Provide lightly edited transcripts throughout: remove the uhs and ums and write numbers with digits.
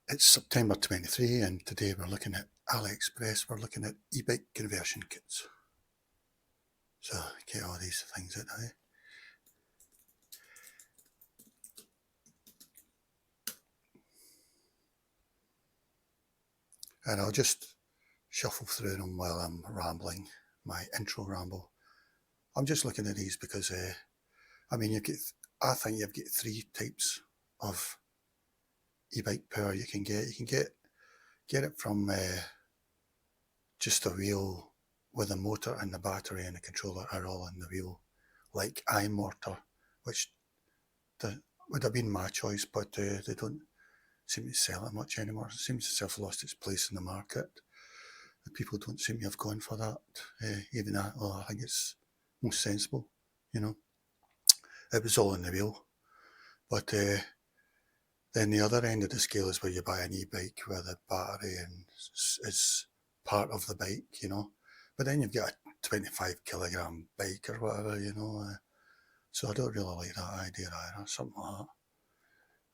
It's September 23 and today we're looking at AliExpress, we're looking at EBIKE conversion kits. So get all these things out of there. And I'll just shuffle through them while I'm rambling, my intro ramble. I'm just looking at these because, I think you've got three types of e-bike power you can get. You can get it from just a wheel with a motor and the battery and the controller are all in the wheel, like IMORTOR, which would have been my choice, but they don't seem to sell it much anymore. It seems to have lost its place in the market. The people don't seem to have gone for that. Even that, I think it's most sensible, you know. It was all in the wheel. But then the other end of the scale is where you buy an e-bike where the battery is part of the bike, you know. But then you've got a 25 kilogram bike or whatever, you know. So I don't really like that idea either, something like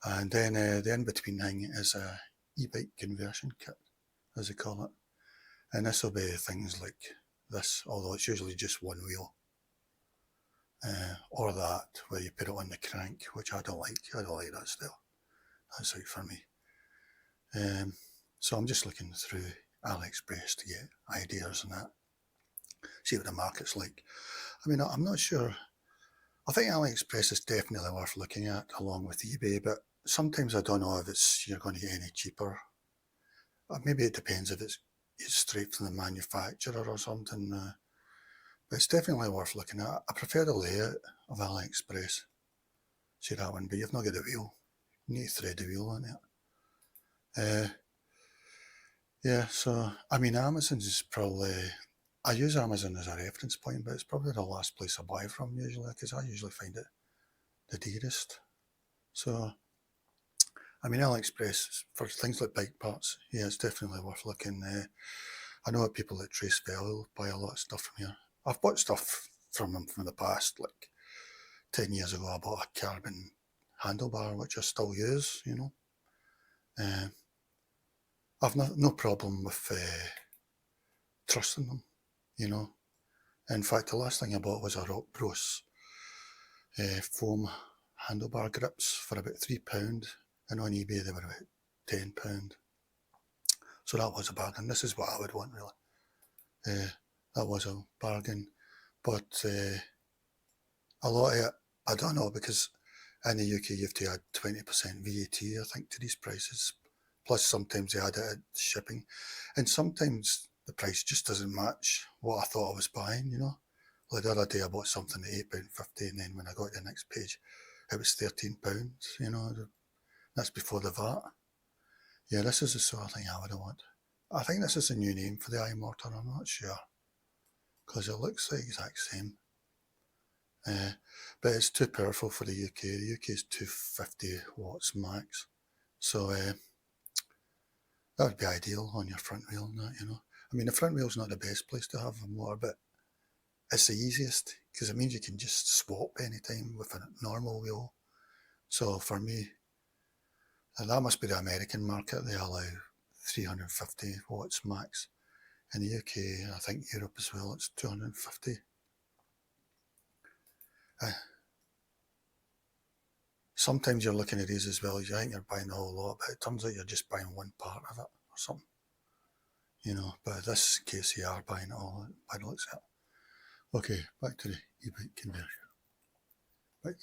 that. And then the in-between thing is a e-bike conversion kit, as they call it. And this will be things like this, although it's usually just one wheel. Or that, where you put it on the crank, which I don't like. I don't like that style. That's out for me. So I'm just looking through AliExpress to get ideas and that. See what the market's like. I mean, I'm not sure. I think AliExpress is definitely worth looking at along with eBay, but sometimes I don't know if you're going to get any cheaper. Maybe it depends if it's straight from the manufacturer or something. But it's definitely worth looking at. I prefer the layout of AliExpress. See that one, but you've not got the wheel. You need to thread the wheel on it. Yeah, so I mean, Amazon's probably, I use Amazon as a reference point, but it's probably the last place I buy from usually, because I usually find it the dearest. So, I mean, AliExpress, for things like bike parts, yeah, it's definitely worth looking. I know people at Trace Value buy a lot of stuff from here. I've bought stuff from them from the past, like 10 years ago I bought a carbon handlebar, which I still use, you know. I've no problem with trusting them, you know. In fact, the last thing I bought was a Rock Bros foam handlebar grips for about £3, and on eBay they were about £10. So that was a bargain. This is what I would want, really. That was a bargain, but a lot of it, I don't know, because in the UK you have to add 20% VAT, I think, to these prices. Plus sometimes they add it at shipping, and sometimes the price just doesn't match what I thought I was buying, you know. Like the other day I bought something at £8.50, and then when I got to the next page it was £13, you know. That's before the VAT. Yeah, this is the sort of thing I would want. I think this is a new name for the iMortor, I'm not sure, because it looks the exact same. But it's too powerful for the UK. The UK is 250 watts max. So that would be ideal on your front wheel and that, you know. I mean, the front wheel's not the best place to have a motor, but it's the easiest, because it means you can just swap anytime with a normal wheel. So for me, and that must be the American market, they allow 350 watts max. In the UK, I think Europe as well, it's 250. Sometimes you're looking at these as well, you think you're buying the whole lot, but it turns out you're just buying one part of it or something. You know, but in this case you are buying it all by the looks of it. Okay, back to the e-bike conversion. Right,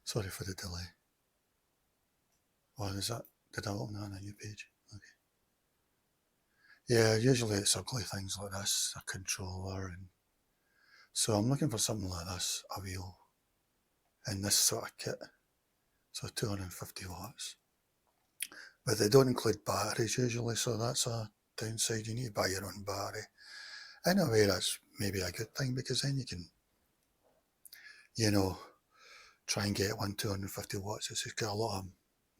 sorry for the delay. What is that? Did I open that on a new page? Okay. Yeah, usually it's ugly things like this, a controller, and so I'm looking for something like this, a wheel, in this sort of kit. So 250 watts. But they don't include batteries usually, so that's a downside. You need to buy your own battery. In a way, that's maybe a good thing, because then you can, you know, try and get one 250 watts. It's got a lot of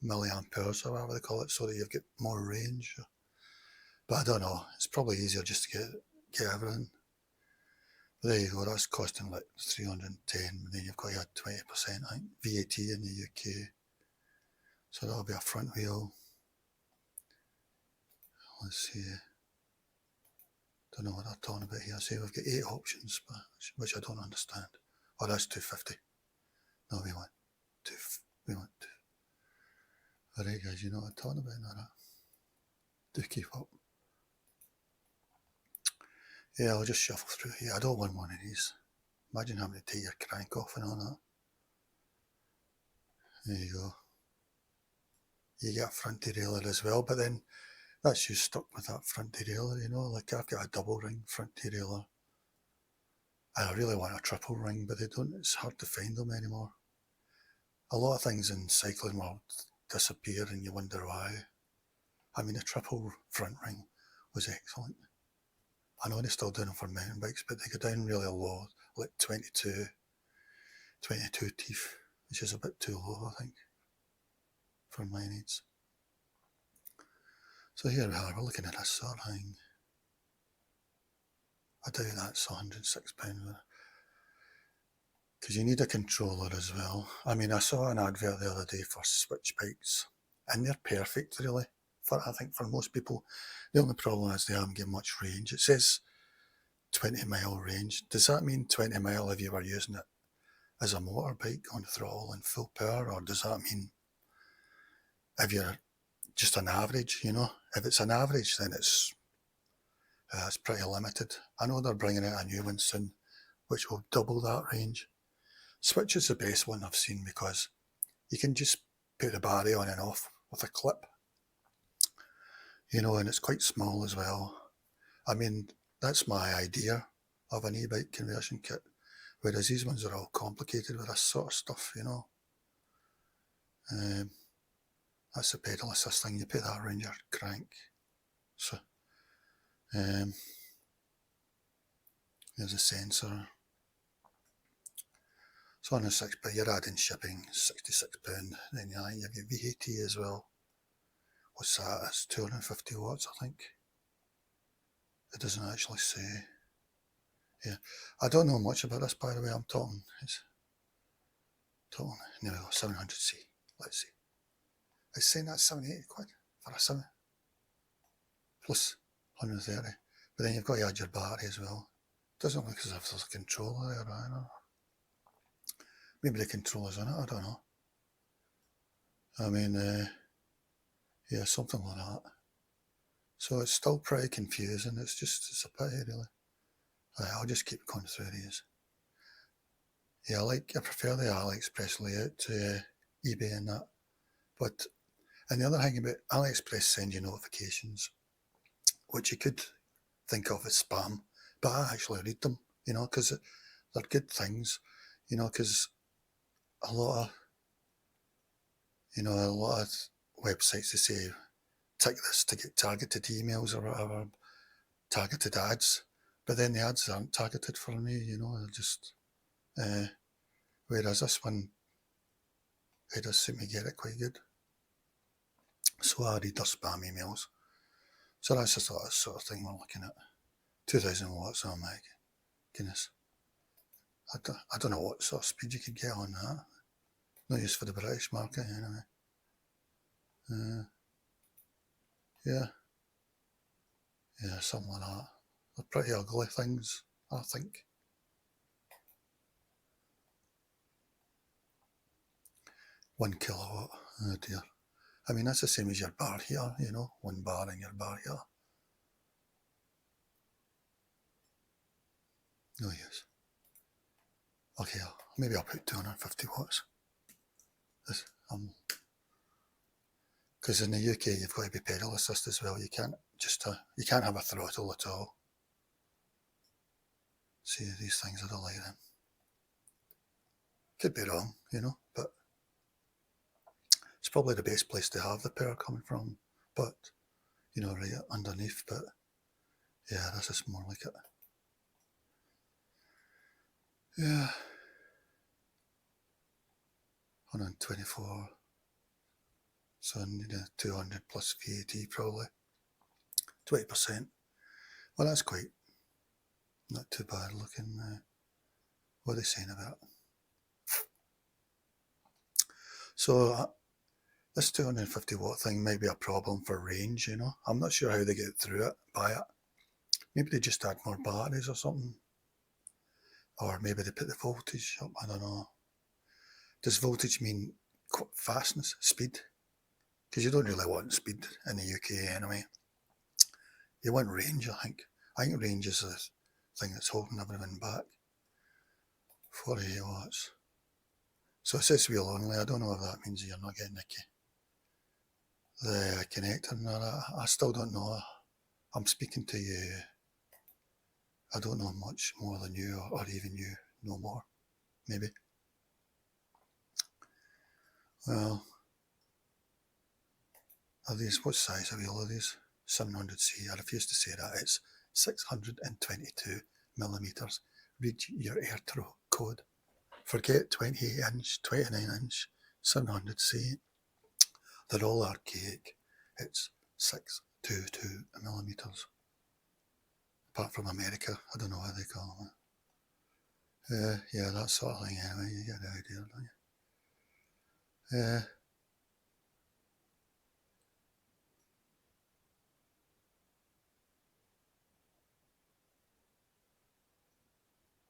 milliamp hours or whatever they call it, so that you've got more range. But I don't know, it's probably easier just to get everything. But there you go, that's costing like 310, and then you've got to add 20%, I think, VAT in the UK. So that'll be a front wheel. let's see, don't know what they're talking about here. Say we've got 8 options, but which I don't understand. Oh, that's 250. No, we want 2. Alright guys, you know what I'm talking about now, right? Do keep up. Yeah, I'll just shuffle through here. I don't want one of these. Imagine having to take your crank off and all that. There you go. You get a front derailleur as well, but then that's you stuck with that front derailleur, you know, like I've got a double ring front derailleur. I really want a triple ring, but they don't, it's hard to find them anymore. A lot of things in cycling will disappear and you wonder why. I mean, a triple front ring was excellent. I know they still do them for mountain bikes, but they go down really low, like 22 teeth, which is a bit too low, I think, for my needs. So here we are, we're looking at this sort of thing. I doubt that's £106, because you need a controller as well. I mean, I saw an advert the other day for SWYTCH bikes, and they're perfect, really, I think for most people. The only problem is they haven't got much range. It says 20-mile range. Does that mean 20 mile if you were using it as a motorbike on throttle and full power, or does that mean if you're just an average, you know? If it's an average, then it's pretty limited. I know they're bringing out a new one soon, which will double that range. SWYTCH is the best one I've seen because you can just put the battery on and off with a clip, you know, and it's quite small as well. I mean, that's my idea of an e-bike conversion kit, whereas these ones are all complicated with this sort of stuff, you know. That's the pedal assist thing, you put that around your crank. So, there's a sensor. So on the 6, but you're adding shipping, £66. Then you have your VAT as well. What's that? It's 250 watts, I think. It doesn't actually say. Yeah, I don't know much about this, by the way. I'm talking. It's talking. There we go, 700C. Let's see. It's saying that's 78 quid for a 7 plus 130. But then you've got to add your battery as well. Doesn't look as if there's a controller there either. Maybe the controller's on it, I don't know. I mean, yeah, something like that. So it's still pretty confusing. It's a pity, really. I'll just keep going through these. Yeah, I prefer the AliExpress layout to eBay and that. But, and the other thing about AliExpress send you notifications, which you could think of as spam, but I actually read them, you know, because they're good things, you know, because a lot of websites, they say, tick this to get targeted emails or whatever, targeted ads, but then the ads aren't targeted for me, you know, they're just, whereas this one, it does seem to get it quite good. So I read their spam emails. So that's just the sort of thing we're looking at. 2000 watts, oh my goodness. I don't know what sort of speed you could get on that. No use for the British market anyway. Yeah, something like that. They're pretty ugly things, I think. One kilowatt, oh dear. I mean, that's the same as your bar here, you know, 1 bar in your bar here. No use. Okay, maybe I'll put 250 watts. Because in the UK you've got to be pedal assist as well. You can't have a throttle at all. See, these things are all like them. Could be wrong, you know, but it's probably the best place to have the power coming from. But, you know, right underneath, but yeah, this is more like it. Yeah. 124. So I need a 200 plus VAT probably. 20%. Well, that's quite not too bad looking. What are they saying about it? So This 250 watt thing might be a problem for range, you know. I'm not sure how they get through it, by it. Maybe they just add more batteries or something. Or maybe they put the voltage up, I don't know. Does voltage mean fastness, speed? Because you don't really want speed in the UK anyway. You want range, I think. I think range is the thing that's holding everything back. 40 watts. So it says wheel only. I don't know if that means you're not getting the connector and all that. I still don't know. I'm speaking to you. I don't know much more than you, or even you know more, maybe. Well, are these, what size of wheel are these? 700C. I refuse to say that. It's 622 millimeters. Read your air code. Forget 28 inch, 29 inch, 700C. They're all archaic. It's 622 millimeters. Apart from America, I don't know how they call them. Yeah, that sort of thing anyway, you get the idea, don't you?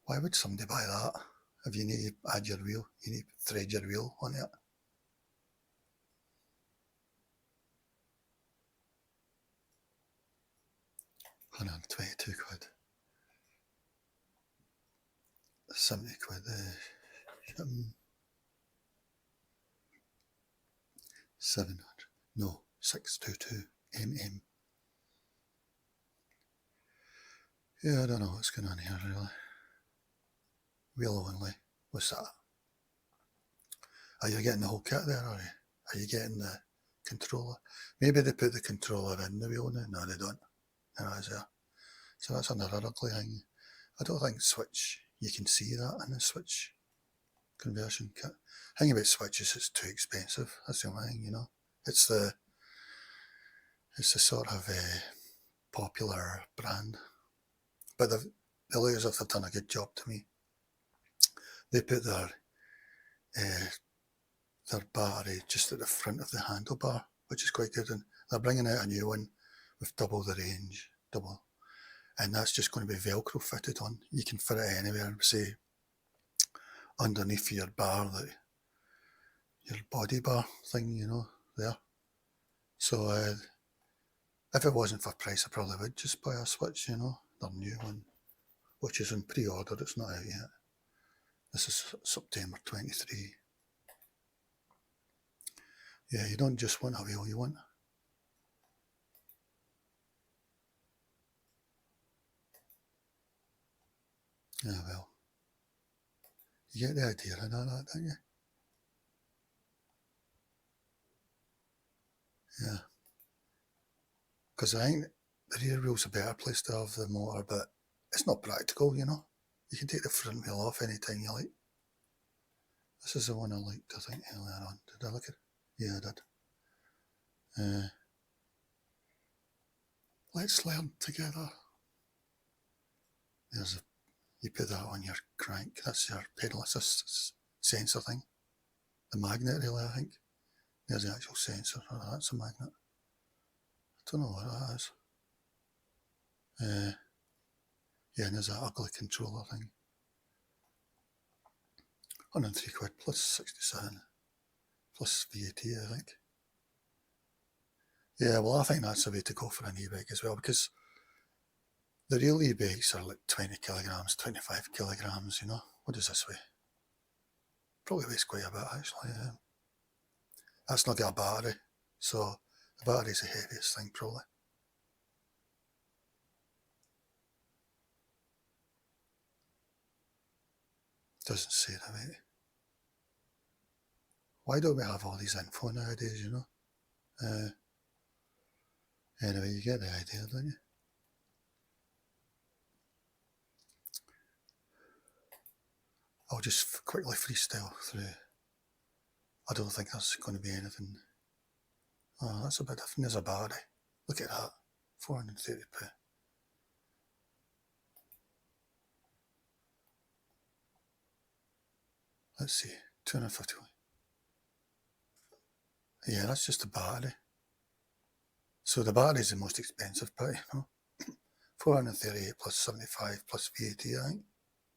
Why would somebody buy that? If you need to add your wheel, you need to thread your wheel on it. 122 quid. 70 quid. 700. No, 622 mm. Yeah, I don't know what's going on here really. Wheel only. What's that? Are you getting the whole kit there, are you getting the controller? Maybe they put the controller in the wheel now. No, they don't. No, is there? So that's another ugly thing. I don't think SWYTCH, you can see that in the SWYTCH conversion kit. The thing about SWYTCH is it's too expensive. That's the only thing, you know. It's the sort of popular brand. But they look as if they've done a good job to me. They put their battery just at the front of the handlebar, which is quite good. And they're bringing out a new one with double the range, and that's just going to be Velcro fitted on. You can fit it anywhere, say underneath your bar, your body bar thing, you know, there. So if it wasn't for price, I probably would just buy a SWYTCH, you know, their new one, which is in pre-order. It's not out yet. This is September 23. Yeah, you don't just want a wheel, you want. Yeah, well, you get the idea of that, don't you? Yeah. Because I think the rear wheel's a better place to have the motor, but it's not practical, you know. You can take the front wheel off anytime you like. This is the one I liked, I think, earlier on. Did I look at it? Yeah, I did. Let's learn together. You put that on your crank. That's your pedal assist sensor thing. The magnet, really, I think. There's the actual sensor. Oh, that's a magnet. I don't know what that is. Yeah, and there's that ugly controller thing. 103 quid plus 67 plus VAT, I think. Yeah, well, I think that's the way to go for an e-bike as well, because the real e-bikes are like 20 kilograms, 25 kilograms, you know. What does this weigh? Probably weighs quite a bit, actually. That's not got a battery, so the battery's the heaviest thing, probably. Doesn't say the weight. Why don't we have all these info nowadays, you know? Anyway, you get the idea, don't you? I'll just quickly freestyle through. I don't think there's going to be anything. Oh, that's a bit different. There's a battery. Look at that. 430p. Let's see. 250. Yeah, that's just the battery. So the battery is the most expensive part, you know. 438 plus 75 plus VAT, I think,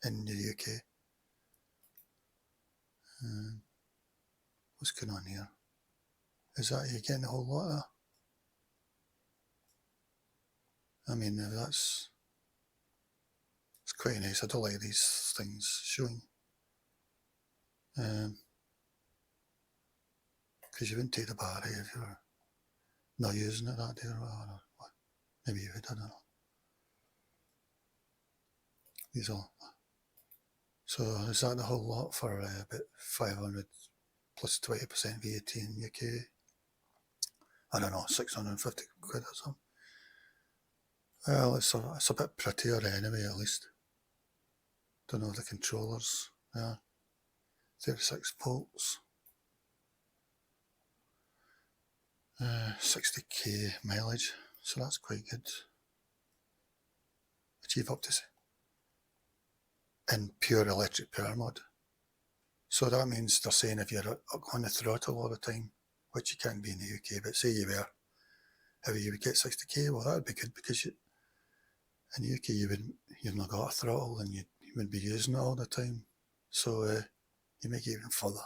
in the UK. What's going on here? Is that you getting a whole lot of? I mean, it's quite nice. I don't like these things showing. Because you wouldn't take the battery if you're not using it that day or whatever. Maybe you would, I don't know. These all. So is that the whole lot for about 500 plus 20% VAT in UK? I don't know, 650 quid or something. Well, it's a bit prettier anyway, at least. Don't know the controllers. Yeah, 36 volts. 60k mileage, so that's quite good. Achieve up to in pure electric power mode. So that means they're saying if you're on the throttle all the time, which you can't be in the UK, but say you were, how you would get 60k, well that would be good because in the UK you've not got a throttle and you wouldn't be using it all the time. So you make it even further.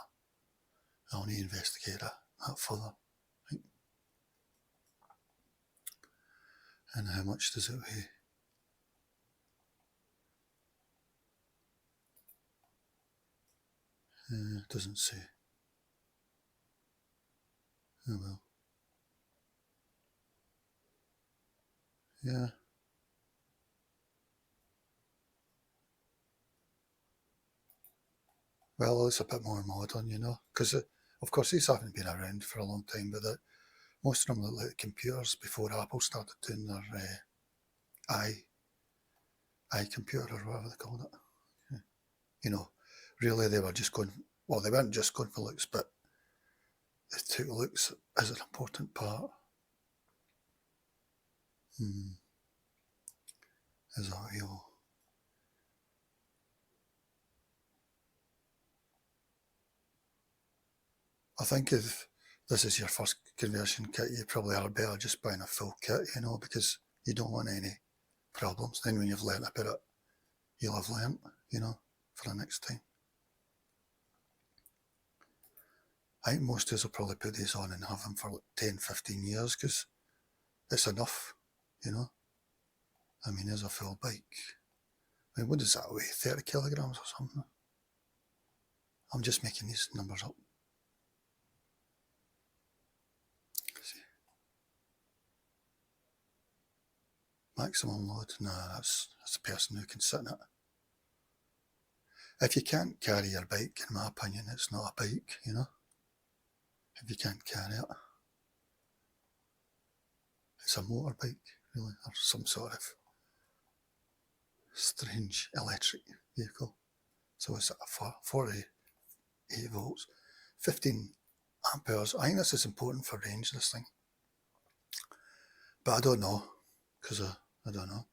I'll need to investigate that further. Right. And how much does it weigh? It doesn't say. Oh well. Yeah. Well, it's a bit more modern, you know, because of course these haven't been around for a long time, but most of them look like computers before Apple started doing their iComputer or whatever they called it. Yeah. You know, really they were just going, well, they weren't just going for looks, but they took looks as an important part. Is that real? I think if this is your first conversion kit, you probably are better just buying a full kit, you know, because you don't want any problems. Then when you've learnt about it, you'll have learnt, you know, for the next time. I think most of us will probably put these on and have them for like 10, 15 years because it's enough, you know. I mean, there's a full bike. I mean, what does that weigh? 30 kilograms or something? I'm just making these numbers up. Let's see. Maximum load? Nah, that's a person who can sit in it. If you can't carry your bike, in my opinion, it's not a bike, you know. If you can't carry it, it's a motorbike, really, or some sort of strange electric vehicle. So it's at 48 volts, 15 amperes. I think this is important for range, this thing. But I don't know, because I don't know.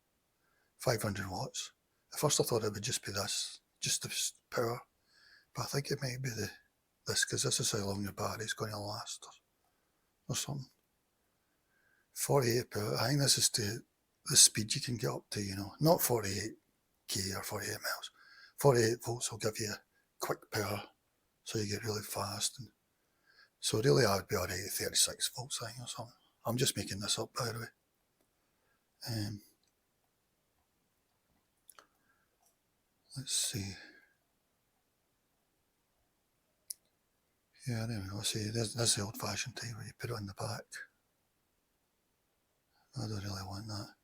500 watts. At first I thought it would just be this, just the power. But I think it might be this, because this is how long your battery's going to last, or something. 48 power. I think this is the speed you can get up to, you know. Not 48k or 48 miles. 48 volts will give you quick power, so you get really fast. And so really I would be alright at 36 volts, I think, or something. I'm just making this up, by the way. Let's see. Yeah, there we go. See, there's the old-fashioned type where you put it on the back. I don't really want that.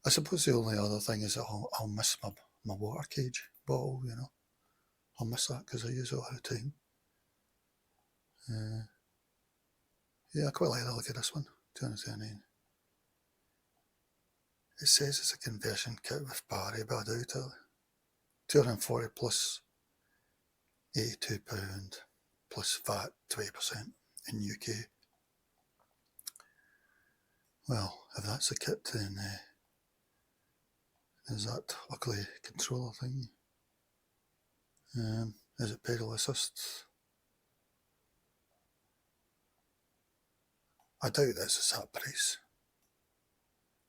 I suppose the only other thing is that I'll miss my water cage bottle, you know. I'll miss that because I use it all the time. Yeah, I quite like the look of this one, 239. It says it's a conversion kit with battery, but I doubt it. 240 plus £82 plus VAT 20% in UK. Well, if that's a kit, then there's that ugly controller thing. Is it pedal assist? I doubt this is that price.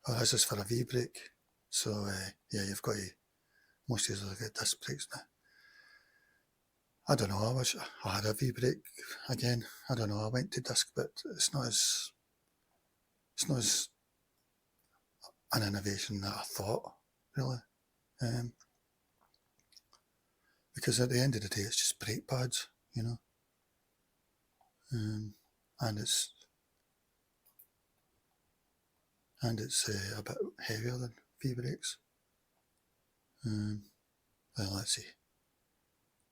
Oh, this is for a V-brake. So yeah, you've got to, most of these get disc brakes now. I don't know, I wish I had a V-brake again. I don't know, I went to disc, but it's not as an innovation that I thought, really. Because at the end of the day, it's just brake pads, you know. And it's a bit heavier than V-brakes. Well, let's see.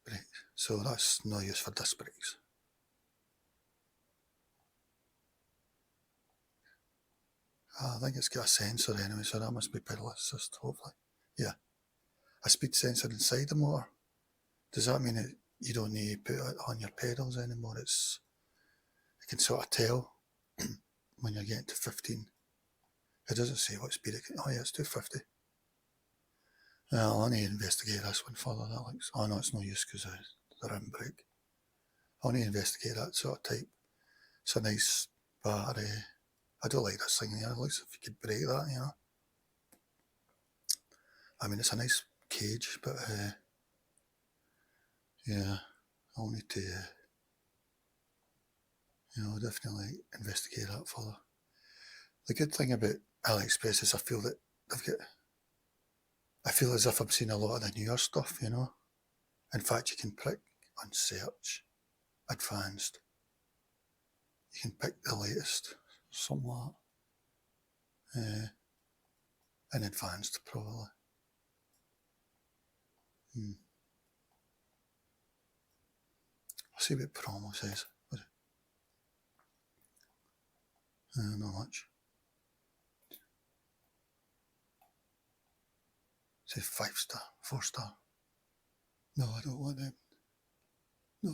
Brake. So that's no use for disc brakes. I think it's got a sensor anyway, so that must be pedal assist, hopefully. Yeah. A speed sensor inside the motor. Does that mean that you don't need to put it on your pedals anymore? It can sort of tell when you're getting to 15. It doesn't say what speed it can. Oh yeah, it's 250. Well, I need to investigate this one further. That looks. Oh no, it's no use because of the rim brake. I need to investigate that sort of type. It's a nice battery. I don't like this thing here. It looks as if you could break that, you know. I mean, it's a nice cage, but yeah, I'll need to, you know, definitely investigate that further. The good thing about AliExpress is I feel that I feel as if I'm seeing a lot of the newer stuff, you know. In fact, you can pick on search, advanced. You can pick the latest, something like that. In advanced, probably. I'll see what promo says. Not much. Say 5-star, 4-star. No, I don't want them. No.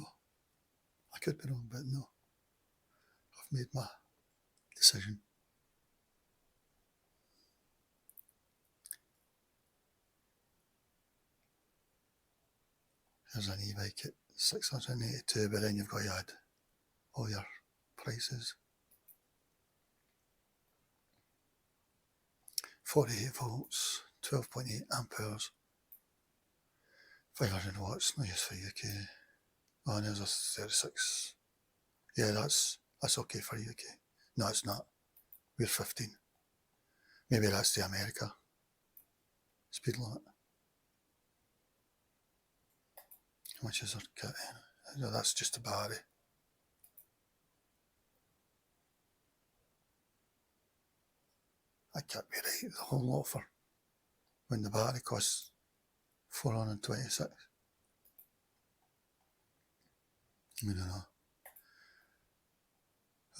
I could be wrong, but no. I've made my decision. Here's an EBIKE at 682, but then you've got to add all your prices. 48 volts, 12.8 amperes, 500 watts, no use for UK. Oh, and there's a 36. Yeah, that's okay for UK. No, it's not. We're 15. Maybe that's the America speed limit. How much is our kit? No, that's just a battery. I can't be right, the whole lot for when the battery costs 426. I don't know.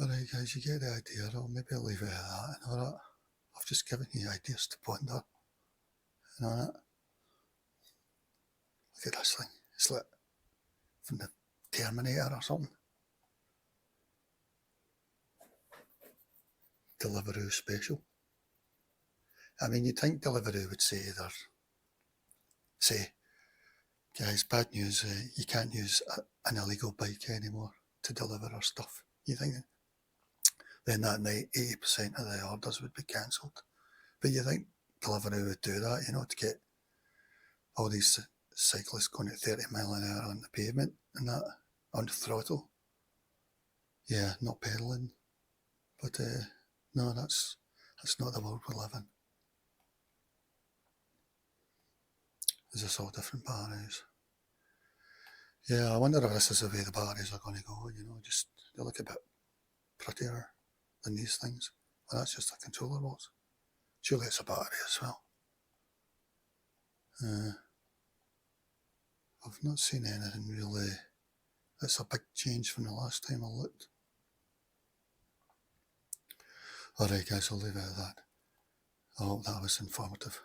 Alright guys, you get the idea. Maybe I'll leave it at that. And alright, I've just given you ideas to ponder. And alright. Look at this thing. It's like from the Terminator or something. Deliveroo special. I mean, you'd think Deliveroo would say guys, bad news, you can't use an illegal bike anymore to deliver our stuff. You think then that night 80% of the orders would be cancelled. But you think Deliveroo would do that, you know, to get all these cyclists going at 30 mile an hour on the pavement and that, on the throttle. Yeah, not pedalling. But no, that's not the world we live in. Is this all different batteries? Yeah, I wonder if this is the way the batteries are going to go, you know, just they look a bit prettier than these things. Well, that's just a controller box. Surely it's a battery as well. I've not seen anything really that's a big change from the last time I looked. Alright guys, I'll leave it at that. I hope that was informative.